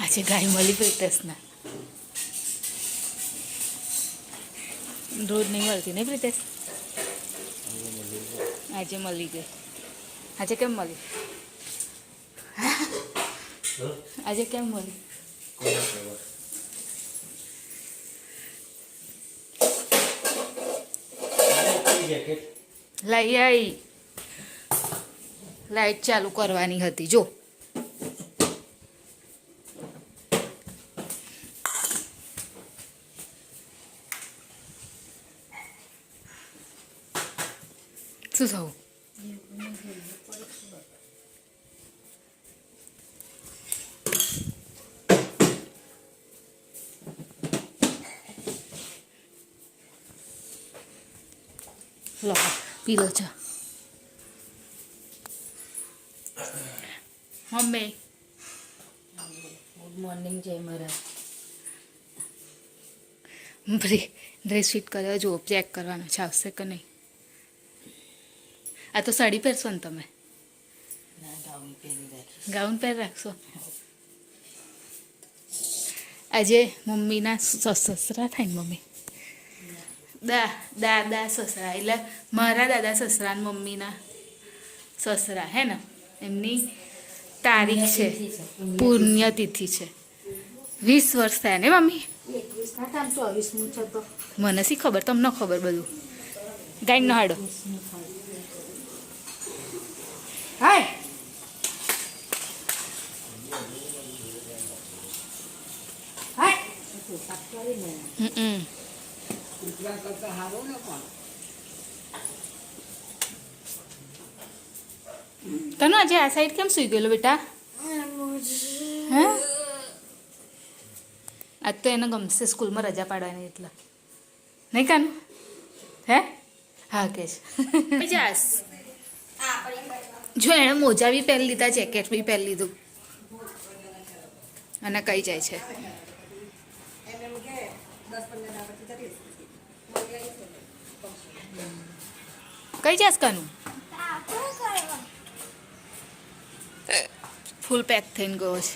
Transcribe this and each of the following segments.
આજે ગાય મળી પ્રિતેશના રોજ નહીં મળતી નહીં પ્રિતેશ આજે મળી ગઈ આજે કેમ મળી આજે કેમ મળી લઈ આવી લાઈટ ચાલુ કરવાની હતી જો શું થયું લો પી લો ચા મમ્મી ગુડ મોર્નિંગ જય મહારાજ ડ્રેસ ફિટ કર્યો જુઓ ચેક કરવાનો છે આવશે કે નહીં આ તો સાડી પહેરશો ને તમે ગાઉન પહેરી રાખશો આજે મમ્મીના સસરા થાય ને મમ્મી દાદા સસરા એટલે મારા દાદા સસરા ને મમ્મીના સસરા હે ને એમની તારીખ છે પુણ્યતિથિ છે 20 વર્ષ થયા ને મમ્મી મને શી ખબર તમને ખબર બધું ગાઈને હાડો હાય તનુ આજે આ સાઈડ કેમ સુઈ ગયેલો બેટા હે આજ તો એને ગમશે સ્કૂલમાં રજા પાડવાની એટલે નહીં કાનું હે હા કે છે જાસ જો એણે મોજા બી પહેરી લીધા જેકેટ બી પહેરી લીધું અને કઈ જાય છે કઈ જાસ કાનું ફૂલ પેક થઈને ગયો છે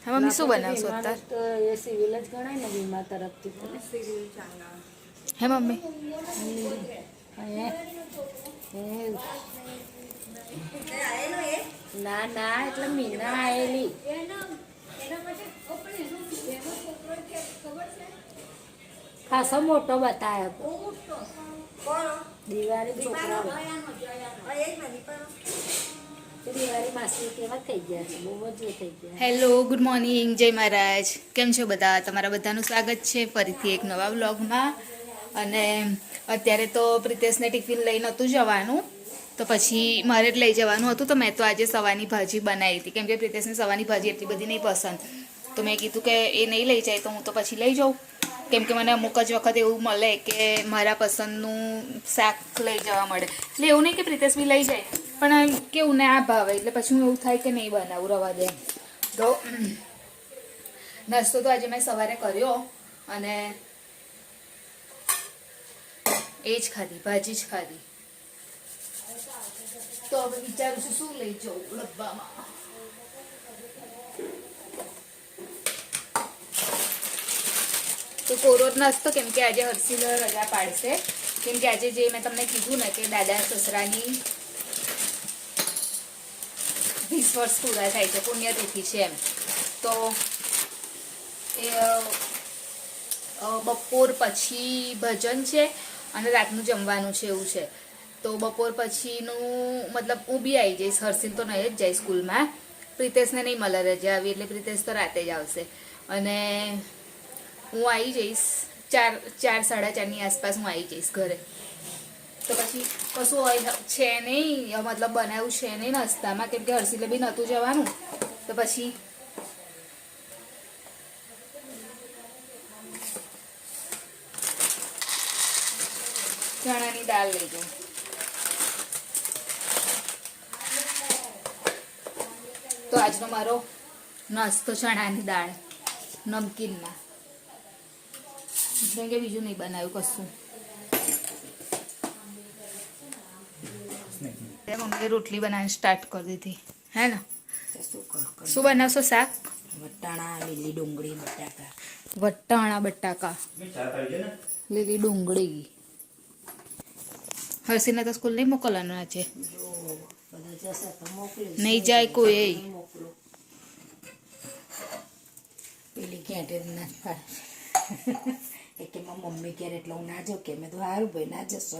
હવે મમ્મી શું બનાવશો અત્યારે એ સિવિલ જ ગણાય ને વીમા તરફથી સિવિલ હે મમ્મી ના ના એટલે મીના આવેલી ખાસો મોટો બતાવ્યો દિવાળી છોકરા દિવાળી માસી કેવા થઈ ગયા છે બહુ જ થઈ ગયા હેલો ગુડ મોર્નિંગ જય મહારાજ કેમ છો બધા તમારા બધાનું સ્વાગત છે ફરીથી એક નવા વ્લોગમાં અને અત્યારે તો પ્રિતેશને ટિફિન લઈ નહોતું જવાનું તો પછી મારે જ લઈ જવાનું હતું તો મેં તો આજે સવારની ભાજી બનાવી હતી કેમ કે પ્રિતેશને સવારની ભાજી એટલી બધી નહીં પસંદ તો મેં કીધું કે એ નહીં લઈ જાય તો હું તો પછી લઈ જાઉં કેમ કે મને અમુક જ વખત એવું મળે કે મારા પસંદનું શાક લઈ જવા મળે એટલે એવું નહીં કે પ્રિતેશ બી લઈ જાય પણ કેવું ને આ ભાવે એટલે પછી હું એવું થાય કે નહીં બનાવું રવા દે તો નાસ્તો તો આજે મેં સવારે કર્યો અને એ જ ખાધી ભાજી જ ખાધી તો હવે વિચારું છું શું લઈ જાઉં ડબ્બામાં તો કોરો જ નાસ્તો કેમ કે આજે હર્ષિલ રજા પાડશે કેમ કે આજે જે મેં તમને કીધું ને કે દાદા સસરાની 20 વર્ષ પૂરા થાય છે પુણ્યતિથિ છે એમ તો એ બપોર પછી ભજન છે અને રાતનું જમવાનું છે એવું છે તો બપોર પછીનું મતલબ હું બી આવી જઈશ હર્ષિલ તો નહીં જ જાય સ્કૂલમાં પ્રિતેશને નહીં મળે રજા આવી એટલે પ્રિતેશ તો રાતે જ આવશે અને હું આવી જઈશ 4-4:30 આસપાસ હું આવી જઈશ ઘરે તો પછી કશું હોય છે નહીં મતલબ બનાવ્યું છે નહીં નાસ્તામાં કેમ કે હર્ષિલે બી નહોતું જવાનું તો પછી ચણાની દાળ લઈ જાઉં તો આજનો મારો નાસ્તો ચણાની દાળ નમકીનમાં કેમ કે બીજું નહીં બનાવ્યું કશું મમ્મીએ રોટલી બનાવવાની સ્ટાર્ટ કરી દીધી હે ને તો શું કર શું બનાવશો શાક? વટાણા લીલી ડુંગળી બટાકા વટાણા બટાકા લીલી ડુંગળી. હર્ષિને તો સ્કૂલ નહીં મોકલવાનું આજે. જો બધા જશે તો મોકલીશ નહીં જાય કોઈ એ. નહીં મોકલું પેલી ઘેંટે ના પાડે એ કે મારી મમ્મી ક્યારે એટલે હું ના જાઉં કે મેં તો સારું ભાઈ ના જશો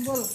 બોલો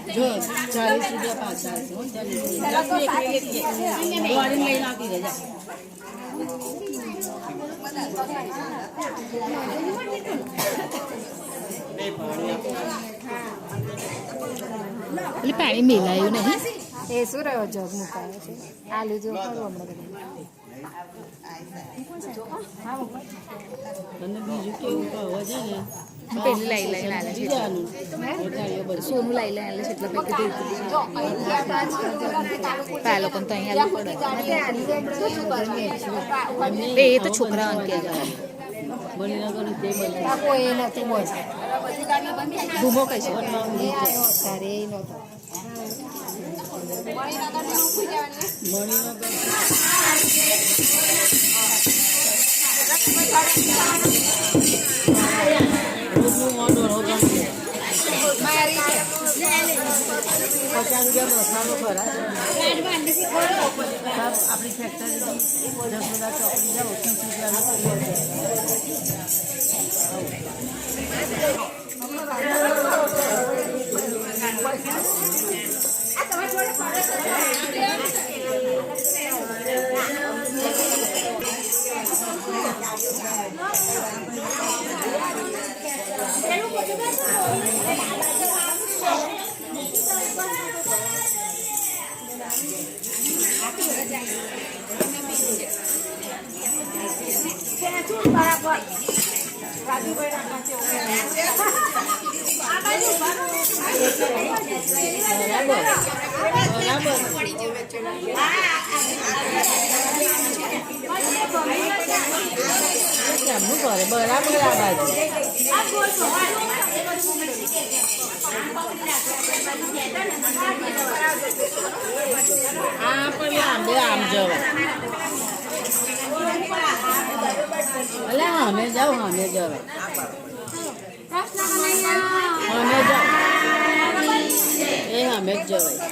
જો 40 રૂપિયા પાછા દોડીને લઈને આવતી રહેજા. એટલે પાણી મેલાયું નહીં. એ શું રહ્યો જોગ મુકાયો છે આ લીધો ખરું હમણાં અને બીજું કેવું કહો છે ને પેલી લાઈ લઈને આલે છે બીજાનું સોનું લાઈ લઈને આલે છે એટલે મેં કીધું આ લોકોને તો અહીંયા આવવું પડે. એ તો છોકરાઓને કહેવાય. મણિનગર તે બની કોઈ નથી બોલ ધૂમો કઈ છે એ આવ્યો તારે એ નહોતો રોજનું મોઢું રોગણ છે. 50 રૂપિયા મસાલો ખરા આપણી ફેક્ટરી જસોદા ચોકડી જાઓ 50 રૂપિયા શું કરે બરાબર આ બાજુ આ પણ લાંબે આમ જવાય અલે અમે જાઓ અમે જવાય અમે જાઓ એ અમે જ જવાય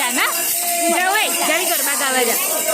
જા ના જાઓ એ જલ્દી ગરબા ગાવા જા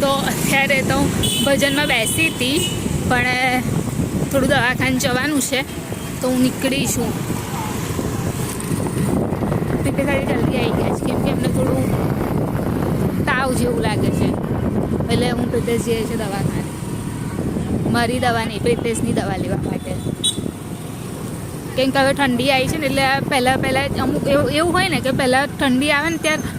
તો અત્યારે તો ભજનમાં બેસી હતી પણ થોડું દવાખાને જવાનું છે તો હું નીકળી છું એટલે ખાલી જલ્દી આવી ગયા છે કેમ કે એમને થોડું તાવ જેવું લાગે છે એટલે હું પ્રિતેશ જઈએ છે દવાખાને મારી દવા નહીં પ્રિતેશની દવા લેવા માટે કેમ કે હવે ઠંડી આવી છે ને એટલે પહેલાં અમુક એવું હોય ને કે પહેલાં ઠંડી આવે ને ત્યારે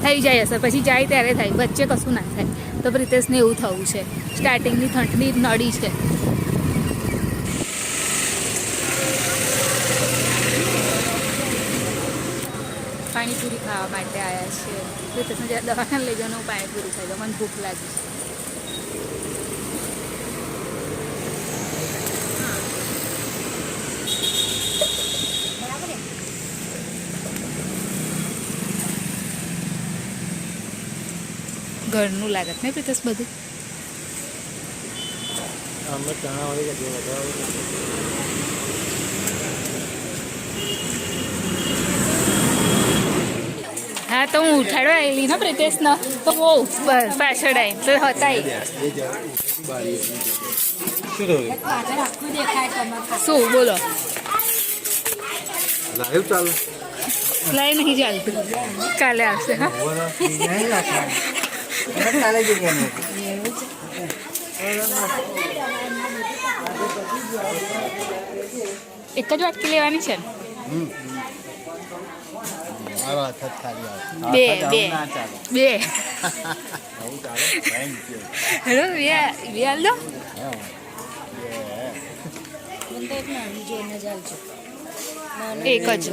થઈ જાય અસર પછી જાય ત્યારે થાય વચ્ચે કશું ના થાય તો પ્રિતેશને એવું થવું છે સ્ટાર્ટિંગની ઠંડી નડી છે પાણીપુરી ખાવા માટે આવ્યા છે પ્રિતેશને જ્યારે દવાખાને લઈ જવાનું હું પાણીપુરી ખાઈ દઉં મને ભૂખ લાગી છે ઘરનું લાગત નહીં પ્રિતેશ બધું હા તો હું ઉઠાડવા આવેલી ને પ્રિતેશનો તો બહુ પાછળ આવી તો હતા શું બોલો લાઈવ નહીં ચાલતું કાલે આવશે હા એક જ વાટકી લેવાની છે ને બે બે બે હેલો બે હાલ દો એક જ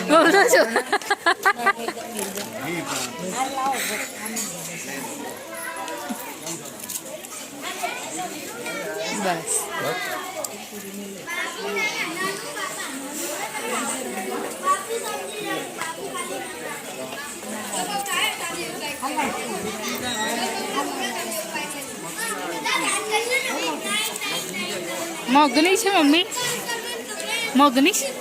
બોલો છો બસ મગની છે મમ્મી મગની છે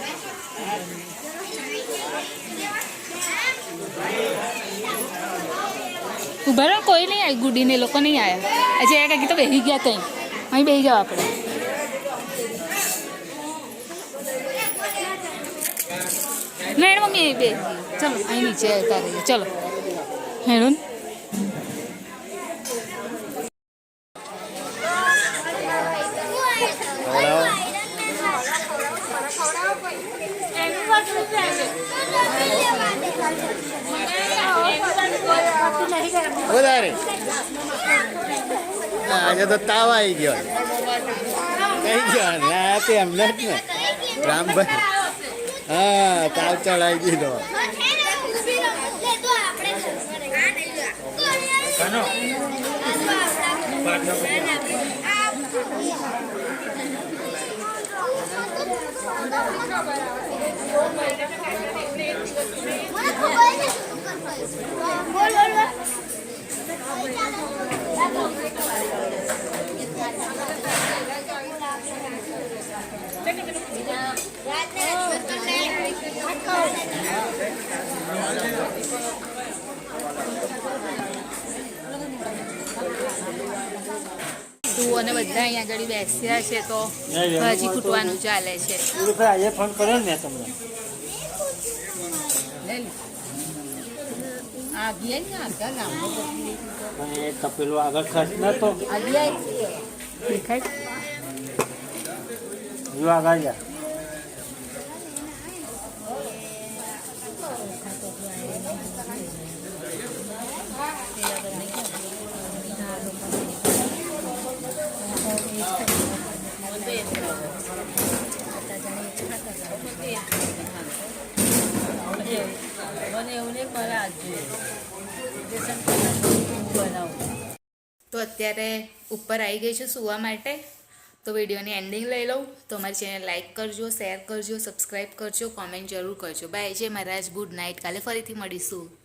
ઉભા રહો કોઈ નહીં આવી ગુડીને લોકો નહીં આવ્યા આજે આ કાકી તો બેસી ગયા ત્યાં અહીં બેસી જાઓ આપણે નહીં મમ્મી અહીં બે ચલો અહીં નીચે આવતા રહીએ ચલો હેડો વધારે આજે તો તાવ આવી ગયો કઈ ગયો ના તે એમને જ ને રામભાઈ હા તાવ ચડાવી દીધો અને બધા અહીંયા આગળ બેસ્યા છે તો ભાજી કૂટવાનું ચાલે છે આજે ફોન કર્યો ને મેં તમને પણ એ તપેલું આગળ ખર્ચ નતો દેખાય જો આગળ જા તો અત્યારે ઉપર આવી ગઈ છું સૂવા માટે. તો વિડીયોની એન્ડિંગ લઈ લઉં. તો અમારી ચેનલ લાઇક કરજો, શેર કરજો, સબસ્ક્રાઈબ કરજો, કોમેન્ટ જરૂર કરજો. બાય. જય મહારાજ. Good night. કાલે ફરીથી મળીશું.